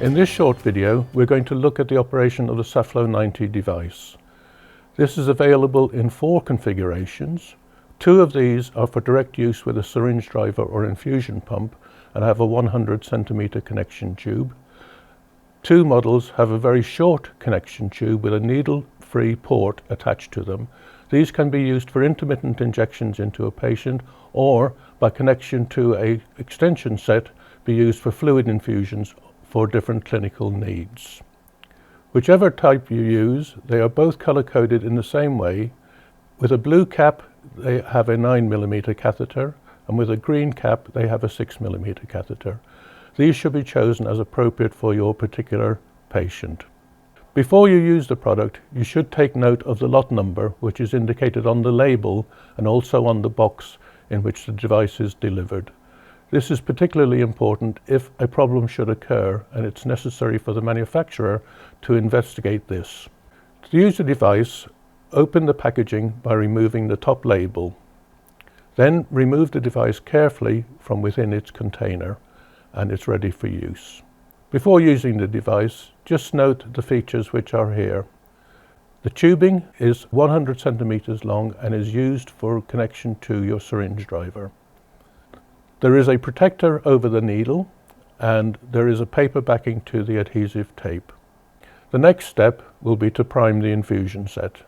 In this short video, we're going to look at the operation of the safflow 90 device. This is available in 4 configurations. 2 of these are for direct use with a syringe driver or infusion pump and have a 100 centimeter connection tube. 2 models have a very short connection tube with a needle-free port attached to them. These can be used for intermittent injections into a patient, or by connection to an extension set, be used for fluid infusions for different clinical needs. Whichever type you use, they are both color-coded in the same way. With a blue cap, they have a 9mm catheter, and with a green cap, they have a 6mm catheter. These should be chosen as appropriate for your particular patient. Before you use the product, you should take note of the lot number, which is indicated on the label and also on the box in which the device is delivered. This is particularly important if a problem should occur, and it's necessary for the manufacturer to investigate this. To use the device, open the packaging by removing the top label. Then remove the device carefully from within its container, and it's ready for use. Before using the device, just note the features which are here. The tubing is 100 centimeters long and is used for connection to your syringe driver. There is a protector over the needle, and there is a paper backing to the adhesive tape. The next step will be to prime the infusion set.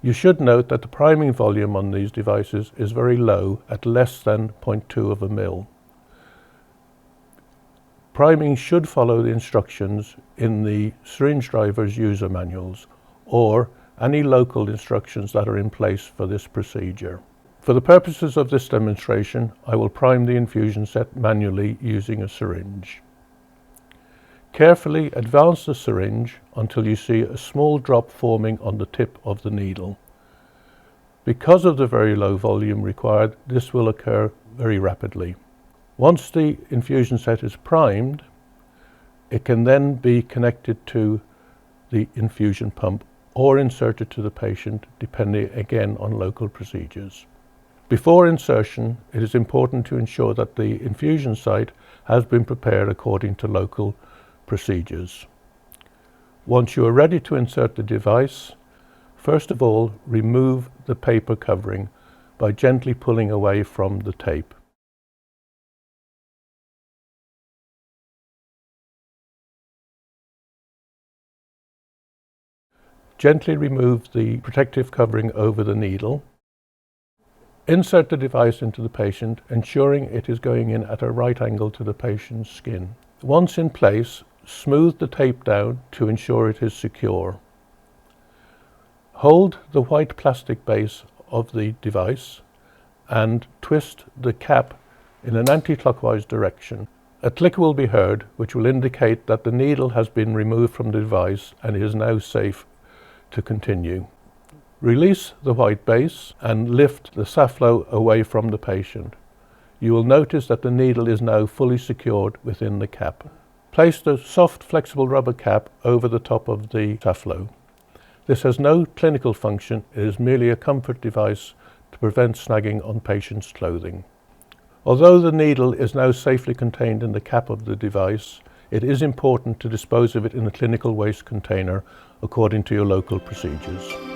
You should note that the priming volume on these devices is very low, at less than 0.2 of a mil. Priming should follow the instructions in the syringe driver's user manuals, or any local instructions that are in place for this procedure. For the purposes of this demonstration, I will prime the infusion set manually using a syringe. Carefully advance the syringe until you see a small drop forming on the tip of the needle. Because of the very low volume required, this will occur very rapidly. Once the infusion set is primed, it can then be connected to the infusion pump or inserted to the patient, depending again on local procedures. Before insertion, it is important to ensure that the infusion site has been prepared according to local procedures. Once you are ready to insert the device, first of all, remove the paper covering by gently pulling away from the tape. Gently remove the protective covering over the needle. Insert the device into the patient, ensuring it is going in at a right angle to the patient's skin. Once in place, smooth the tape down to ensure it is secure. Hold the white plastic base of the device and twist the cap in an anti-clockwise direction. A click will be heard, which will indicate that the needle has been removed from the device and is now safe to continue. Release the white base and lift the safflow away from the patient. You will notice that the needle is now fully secured within the cap. Place the soft, flexible rubber cap over the top of the safflow. This has no clinical function. It is merely a comfort device to prevent snagging on patients' clothing. Although the needle is now safely contained in the cap of the device, it is important to dispose of it in a clinical waste container according to your local procedures.